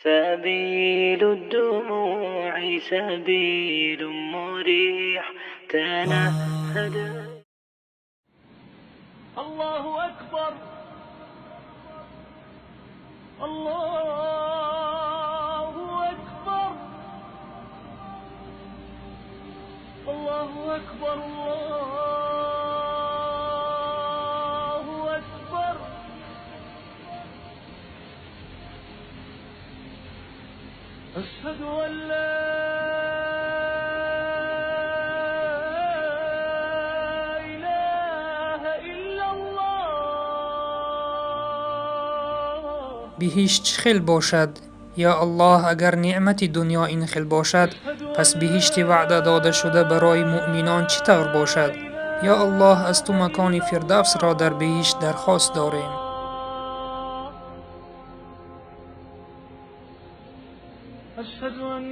سبيل الدموع سبيل مريح تنهد. الله أكبر، الله أكبر، الله أكبر، الله أكبر. أشهد أن لا إله إلا الله. بهشت چه خل باشد؟ یا الله اگر نعمت دنیا این خل باشد پس بهشت وعده داده شده برای مؤمنان چه طور باشد؟ یا الله از تو مکان فردوس را در بهشت درخواست داریم. أشهد أن